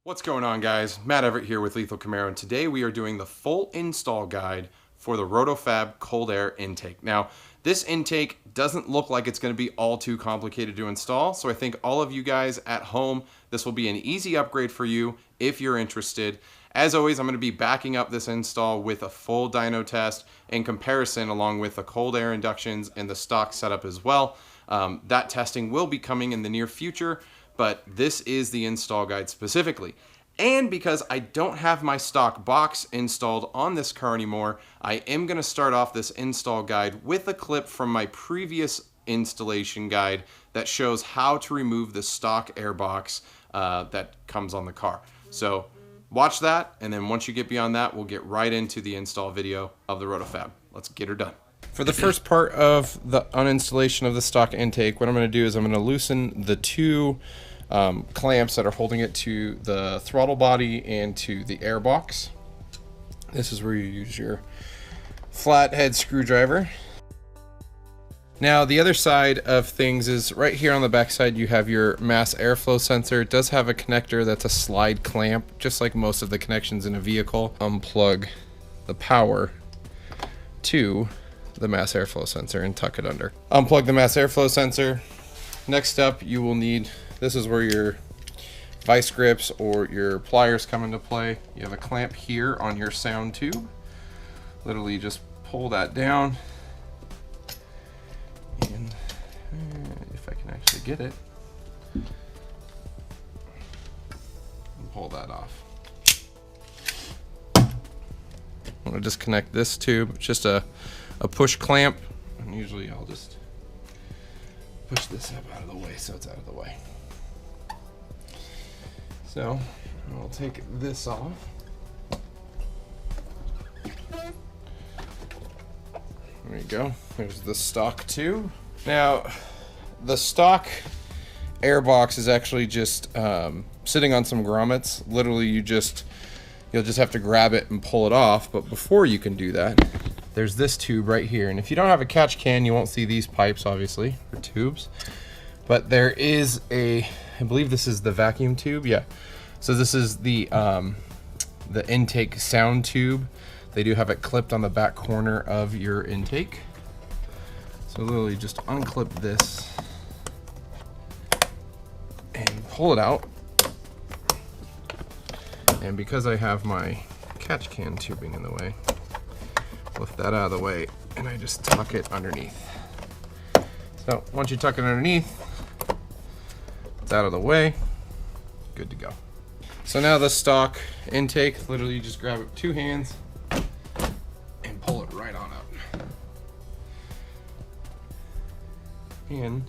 What's going on, guys? Matt Everett here with Lethal Camaro, and today we are doing the full install guide for the Roto-Fab Cold Air Intake. Now, this intake doesn't look like it's going to be all too complicated to install, so I think all of you guys at home, this will be an easy upgrade for you if you're interested. As always, I'm going to be backing up this install with a full dyno test in comparison, along with the cold air inductions and the stock setup as well. That testing will be coming in the near future, but this is the install guide specifically. And because I don't have my stock box installed on this car anymore, I am going to start off this install guide with a clip from my previous installation guide that shows how to remove the stock airbox that comes on the car. So watch that, and then once you get beyond that, we'll get right into the install video of the Roto-Fab. Let's get her done. For the first part of the uninstallation of the stock intake, what I'm going to do is I'm going to loosen the two clamps that are holding it to the throttle body and to the airbox. This is where you use your flathead screwdriver. Now, the other side of things is right here on the back side, you have your mass airflow sensor. It does have a connector that's a slide clamp, just like most of the connections in a vehicle. Unplug the power to the mass airflow sensor and tuck it under. Unplug the mass airflow sensor. Next up, you will need, this is where your vice grips or your pliers come into play. You have a clamp here on your sound tube. Literally just pull that down, and if I can actually get it, and pull that off. I'm going to disconnect this tube. It's just a push clamp, and usually I'll just push this up out of the way so it's out of the way. So I'll take this off. There you go. There's the stock tube. Now, the stock airbox is actually just sitting on some grommets. Literally, you'll just have to grab it and pull it off. But before you can do that, there's this tube right here. And if you don't have a catch can, you won't see these pipes, obviously, or tubes. But there is I believe this is the vacuum tube. Yeah. So this is the intake sound tube. They do have it clipped on the back corner of your intake. So literally just unclip this and pull it out. And because I have my catch can tubing in the way, lift that out of the way, and I just tuck it underneath. So once you tuck it underneath, it's out of the way, good to go. So now the stock intake, literally you just grab it with two hands and pull it right on up. And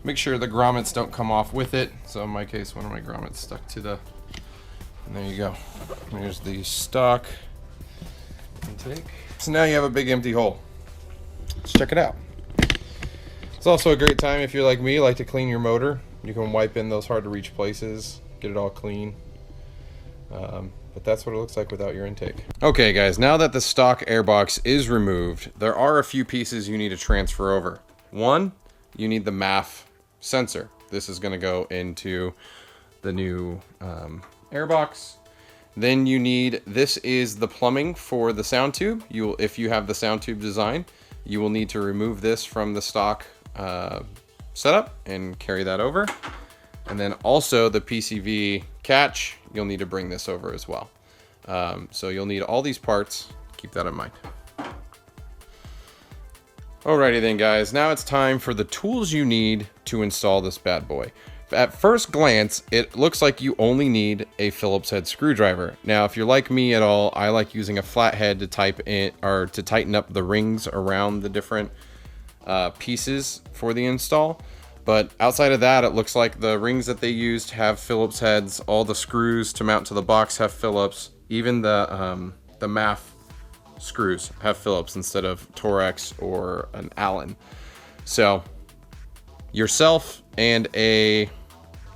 make sure the grommets don't come off with it. So in my case, one of my grommets stuck to the, and there you go. Here's the stock intake. So now you have a big empty hole. Let's check it out. It's also a great time if you're like me, like to clean your motor. You can wipe in those hard to reach places, get it all clean. But that's what it looks like without your intake. Okay guys, now that the stock airbox is removed, there are a few pieces you need to transfer over. One, you need the MAF sensor. This is gonna go into the new airbox. Then you need, this is the plumbing for the sound tube. If you have the sound tube design, you will need to remove this from the stock setup and carry that over. And then also the PCV catch, you'll need to bring this over as well. So you'll need all these parts, keep that in mind. Alrighty then guys, now it's time for the tools you need to install this bad boy. At first glance, it looks like you only need a Phillips head screwdriver. Now, if you're like me at all, I like using a flathead to tighten up the rings around the different pieces for the install. But outside of that, it looks like the rings that they used have Phillips heads. All the screws to mount to the box have Phillips. Even the MAF screws have Phillips instead of Torex or an Allen. So yourself and a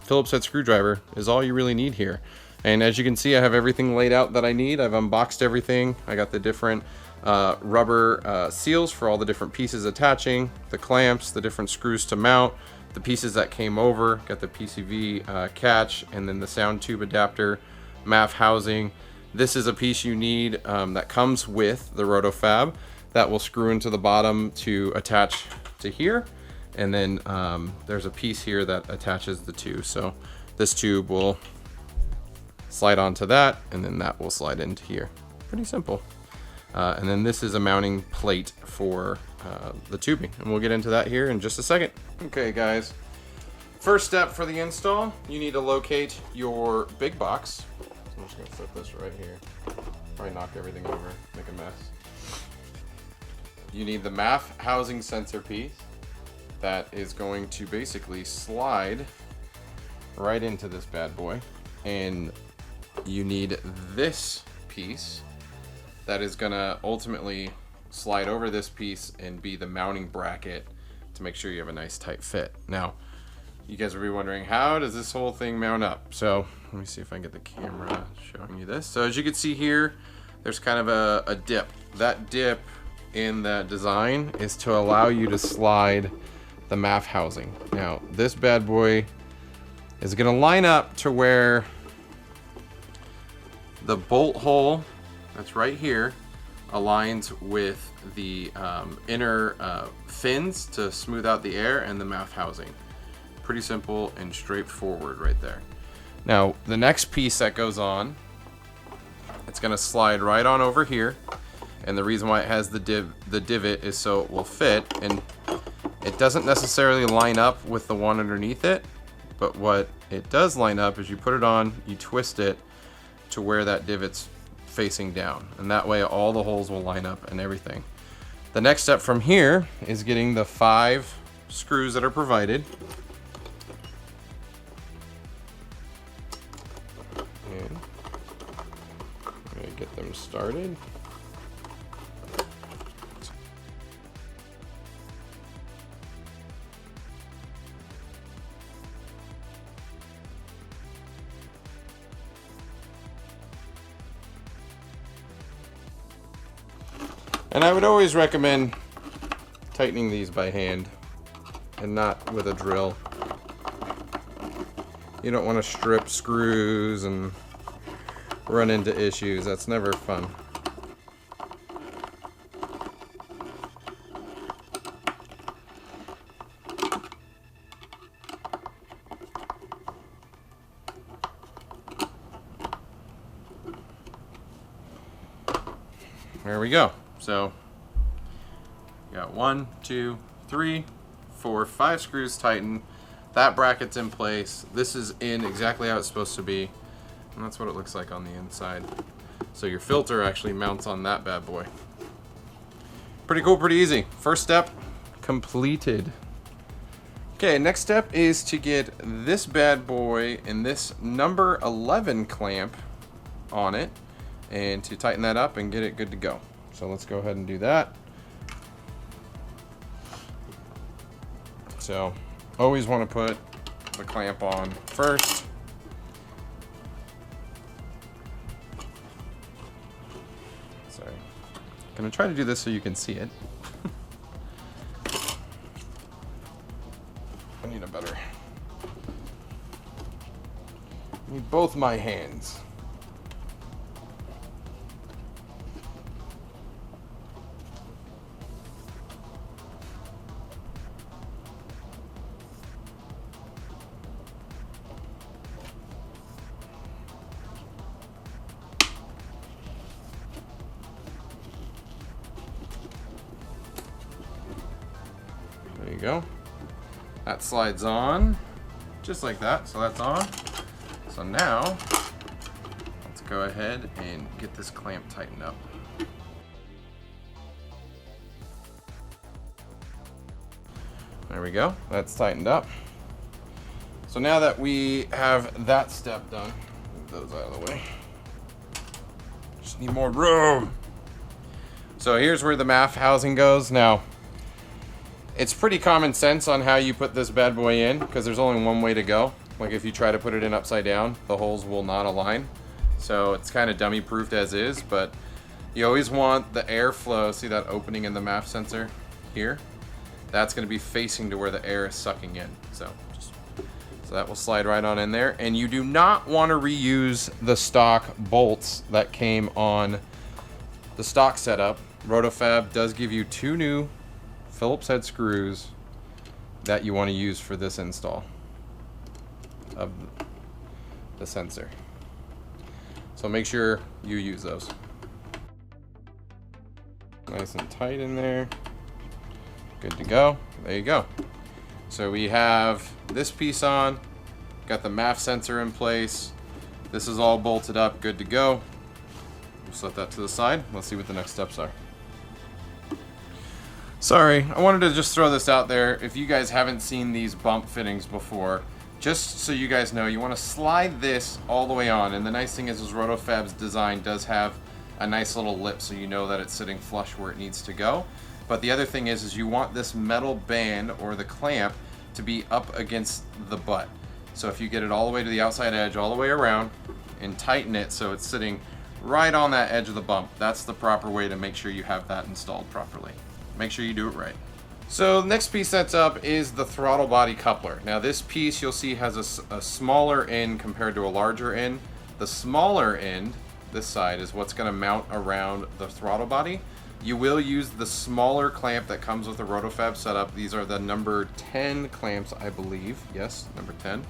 Phillips head screwdriver is all you really need here. And as you can see, I have everything laid out that I need. I've unboxed everything. I got the different rubber seals for all the different pieces attaching, the clamps, the different screws to mount, the pieces that came over. Got the PCV catch, and then the sound tube adapter, MAF housing. This is a piece you need that comes with the Roto-Fab that will screw into the bottom to attach to here. And then there's a piece here that attaches the two. So this tube will slide onto that, and then that will slide into here. Pretty simple. And then this is a mounting plate for the tubing, and we'll get into that here in just a second. Okay guys, first step for the install, you need to locate your big box. I'm just gonna flip this right here. Probably knock everything over, make a mess. You need the MAF housing sensor piece that is going to basically slide right into this bad boy. And you need this piece that is gonna ultimately slide over this piece and be the mounting bracket to make sure you have a nice tight fit. Now, you guys will be wondering, how does this whole thing mount up? So let me see if I can get the camera showing you this. So as you can see here, there's kind of a dip. That dip in that design is to allow you to slide the MAF housing. Now, this bad boy is gonna line up to where the bolt hole that's right here aligns with the inner fins to smooth out the air and the MAF housing. Pretty simple and straightforward right there. Now, the next piece that goes on, it's gonna slide right on over here. And the reason why it has the divot is so it will fit, and it doesn't necessarily line up with the one underneath it, but what it does line up is you put it on, you twist it to where that divot's facing down, and that way all the holes will line up and everything. The next step from here is getting the 5 screws that are provided. And I'm gonna get them started. And I would always recommend tightening these by hand and not with a drill. You don't want to strip screws and run into issues. That's never fun. There we go. So, you got 1, 2, 3, 4, 5 screws tightened. That bracket's in place. This is in exactly how it's supposed to be. And that's what it looks like on the inside. So your filter actually mounts on that bad boy. Pretty cool, pretty easy. First step completed. Okay, next step is to get this bad boy and this number 11 clamp on it, and to tighten that up and get it good to go. So let's go ahead and do that. So always want to put the clamp on first. Sorry. I'm gonna try to do this so you can see it. I need a better. I need both my hands. There you go. That slides on just like that. So that's on. So now let's go ahead and get this clamp tightened up. There we go. That's tightened up. So now that we have that step done, move those out of the way. Just need more room. So here's where the MAF housing goes. Now, it's pretty common sense on how you put this bad boy in, because there's only one way to go. Like if you try to put it in upside down, the holes will not align. So it's kind of dummy proofed as is, but you always want the airflow. See that opening in the MAF sensor here? that's going to be facing to where the air is sucking in. So that will slide right on in there. And you do not want to reuse the stock bolts that came on the stock setup. Roto-Fab does give you 2 new Phillips head screws that you want to use for this install of the sensor. So make sure you use those. Nice and tight in there. Good to go. There you go. So we have this piece on, got the MAF sensor in place. This is all bolted up, good to go. We'll set that to the side. Let's see what the next steps are. Sorry, I wanted to just throw this out there. If you guys haven't seen these bump fittings before, just so you guys know, you want to slide this all the way on. And the nice thing is Roto-Fab's design does have a nice little lip, so you know that it's sitting flush where it needs to go. But the other thing is you want this metal band or the clamp to be up against the butt. So if you get it all the way to the outside edge, all the way around, and tighten it so it's sitting right on that edge of the bump, that's the proper way to make sure you have that installed properly. Make sure you do it right. So the next piece that's up is the throttle body coupler. Now this piece you'll see has a smaller end compared to a larger end. The smaller end, this side, is what's going to mount around the throttle body. You will use the smaller clamp that comes with the Roto-Fab setup. These are the number 10 clamps, I believe. Yes, number 10.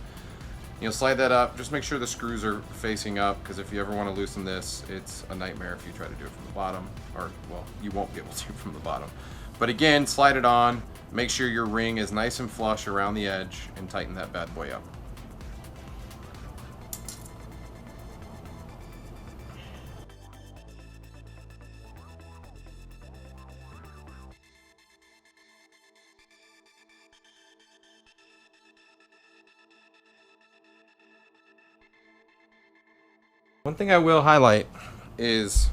You'll slide that up. Just make sure the screws are facing up, because if you ever want to loosen this, it's a nightmare if you try to do it from the bottom. Or, well, you won't be able to from the bottom. But again, slide it on. Make sure your ring is nice and flush around the edge, and tighten that bad boy up. One thing I will highlight is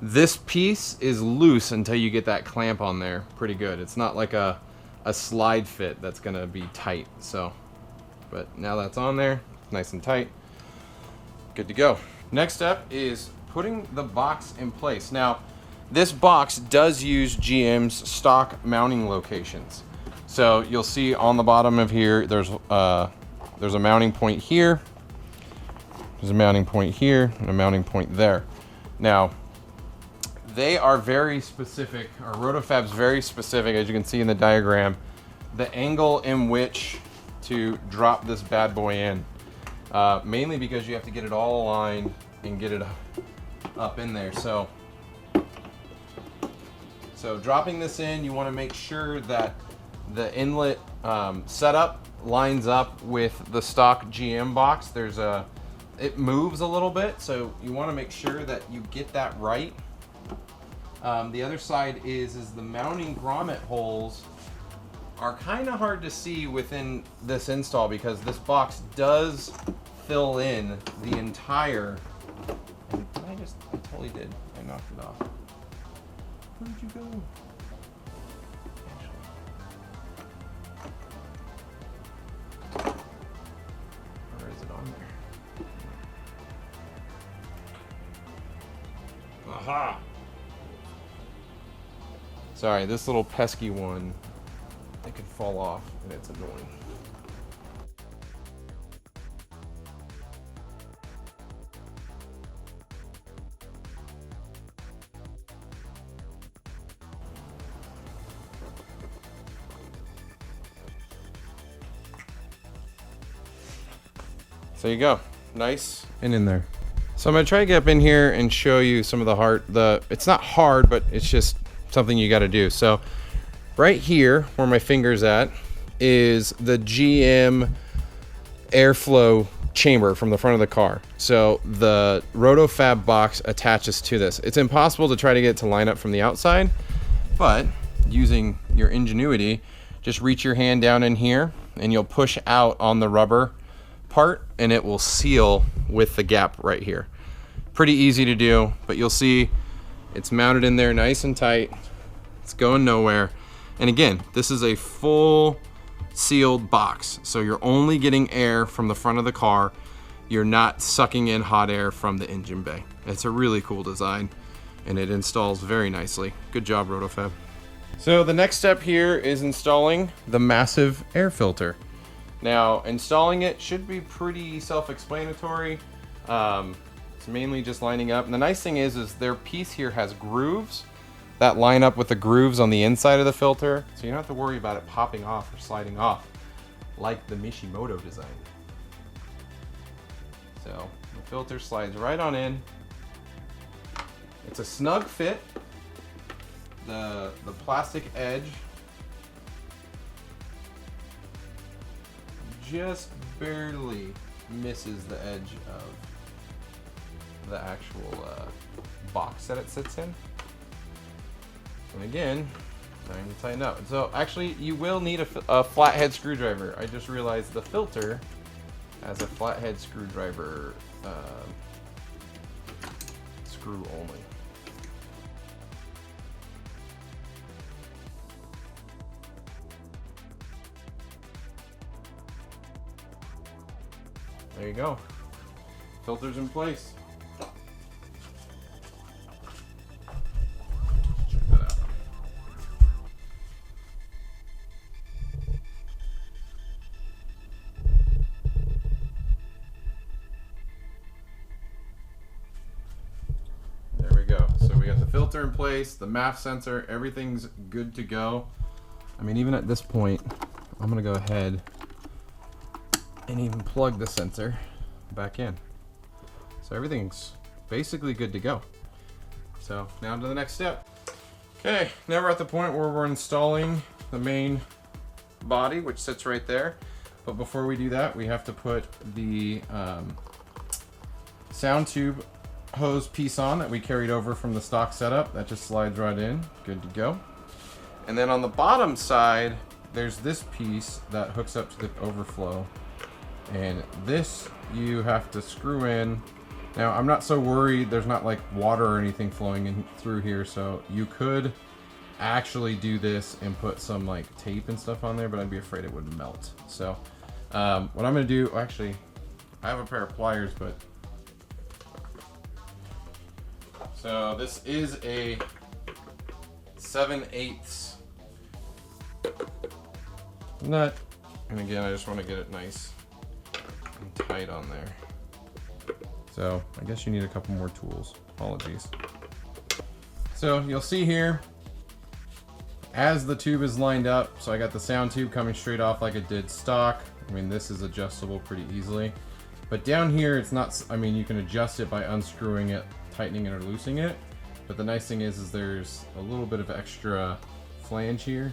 this piece is loose until you get that clamp on there pretty good. It's not like a slide fit that's gonna be tight. So, but now that's on there, nice and tight, good to go. Next step is putting the box in place. Now, this box does use GM's stock mounting locations. So you'll see on the bottom of here, there's a mounting point here. There's a mounting point here and a mounting point there. Now, they are very specific, or Roto-Fab's very specific, as you can see in the diagram, the angle in which to drop this bad boy in. Mainly because you have to get it all aligned and get it up in there. So dropping this in, you want to make sure that the inlet setup lines up with the stock GM box. It moves a little bit, so you want to make sure that you get that right. The other side is the mounting grommet holes are kind of hard to see within this install, because this box does fill in the entire. And I totally did. I knocked it off. Where'd you go? Or is it on there? Aha! Sorry, this little pesky one, it could fall off and it's annoying. So there you go, nice and in there. So I'm gonna try to get up in here and show you some of it's not hard, but it's just something you gotta do. So right here, where my finger's at, is the GM airflow chamber from the front of the car. So the Roto-Fab box attaches to this. It's impossible to try to get it to line up from the outside, but using your ingenuity, just reach your hand down in here and you'll push out on the rubber part and it will seal with the gap right here. Pretty easy to do, but you'll see it's mounted in there nice and tight. It's going nowhere. And again, this is a full sealed box. So you're only getting air from the front of the car. You're not sucking in hot air from the engine bay. It's a really cool design and it installs very nicely. Good job, Roto-Fab. So the next step here is installing the massive air filter. Now, installing it should be pretty self-explanatory. It's mainly just lining up. And the nice thing is their piece here has grooves that line up with the grooves on the inside of the filter. So you don't have to worry about it popping off or sliding off like the Mishimoto design. So the filter slides right on in. It's a snug fit. The plastic edge just barely misses the edge of the actual box that it sits in. And again, time to tighten up. So actually, you will need a flathead screwdriver. I just realized the filter has a flathead screwdriver screw only. There you go. Filter's in place. Check that out. There we go. So we got the filter in place, the MAF sensor, everything's good to go. I mean, even at this point, I'm gonna go ahead and even plug the sensor back in. So everything's basically good to go. So now to the next step. Okay, now we're at the point where we're installing the main body, which sits right there. But before we do that, we have to put the sound tube hose piece on that we carried over from the stock setup. That just slides right in, good to go. And then on the bottom side, there's this piece that hooks up to the overflow. And this you have to screw in. Now I'm not so worried, there's not like water or anything flowing in through here, so you could actually do this and put some like tape and stuff on there, but I'd be afraid it would melt. So what I'm gonna do, actually I have a pair of pliers, but so this is a 7/8 nut, and again I just want to get it nice and tight on there. So I guess you need a couple more tools. Apologies. So you'll see here, as the tube is lined up, so I got the sound tube coming straight off like it did stock. I mean, this is adjustable pretty easily. But down here, it's not, I mean, you can adjust it by unscrewing it, tightening it, or loosening it. But the nice thing is there's a little bit of extra flange here.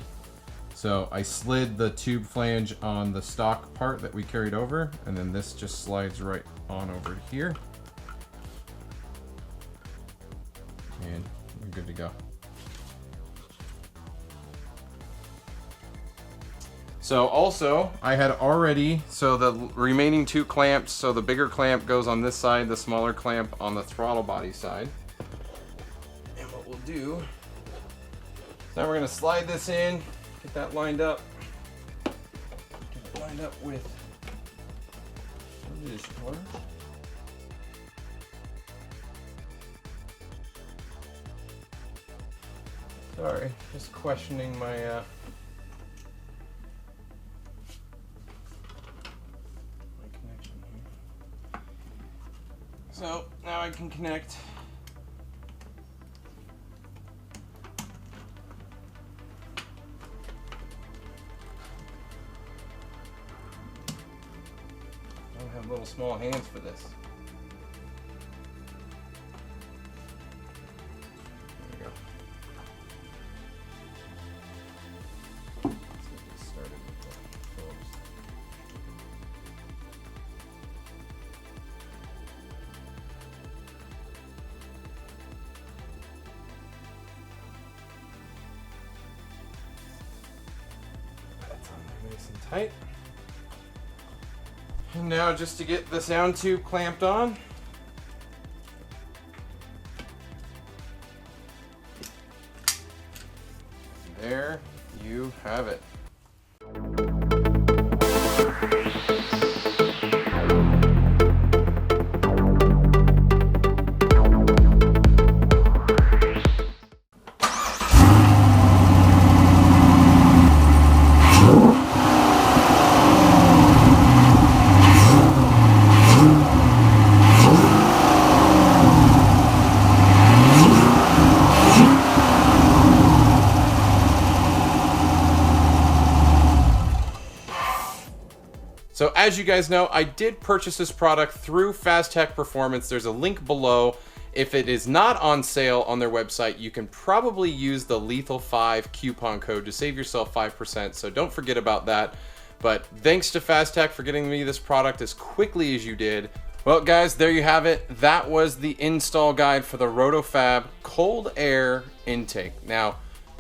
So I slid the tube flange on the stock part that we carried over, and then this just slides right on over here. And we're good to go. So also, I had already, so the remaining two clamps, so the bigger clamp goes on this side, the smaller clamp on the throttle body side. And what we'll do, now we're gonna slide this in, get that lined up. Get it lined up with this one. Sorry, just questioning my connection here. So now I can connect. I don't have little small hands for this. There we go. Let's get this started with the Phillips. That's on there nice and tight. And now just to get the sound tube clamped on. There you have it. So as you guys know, I did purchase this product through Fastech Performance. There's a link below. If it is not on sale on their website, you can probably use the Lethal5 coupon code to save yourself 5%, so don't forget about that. But thanks to Fastech for getting me this product as quickly as you did. Well guys, there you have it. That was the install guide for the Roto-Fab Cold Air Intake. Now,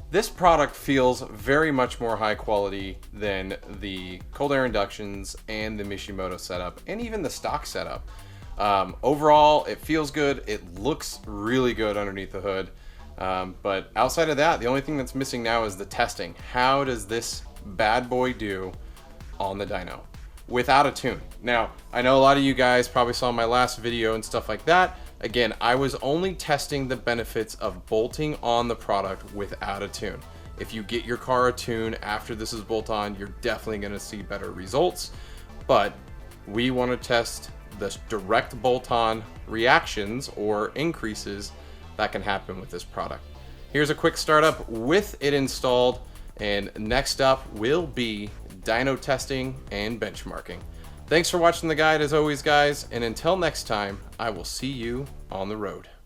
this product feels very much more high quality than the cold air inductions and the Mishimoto setup, and even the stock setup. Overall, it feels good. It looks really good underneath the hood. But outside of that, the only thing that's missing now is the testing. How does this bad boy do on the dyno without a tune? Now, I know a lot of you guys probably saw my last video and stuff like that. Again, I was only testing the benefits of bolting on the product without a tune. If you get your car a tune after this is bolt on, you're definitely going to see better results. But we want to test the direct bolt-on reactions or increases that can happen with this product. Here's a quick startup with it installed, and next up will be dyno testing and benchmarking. Thanks for watching the guide as always, guys, and until next time, I will see you on the road.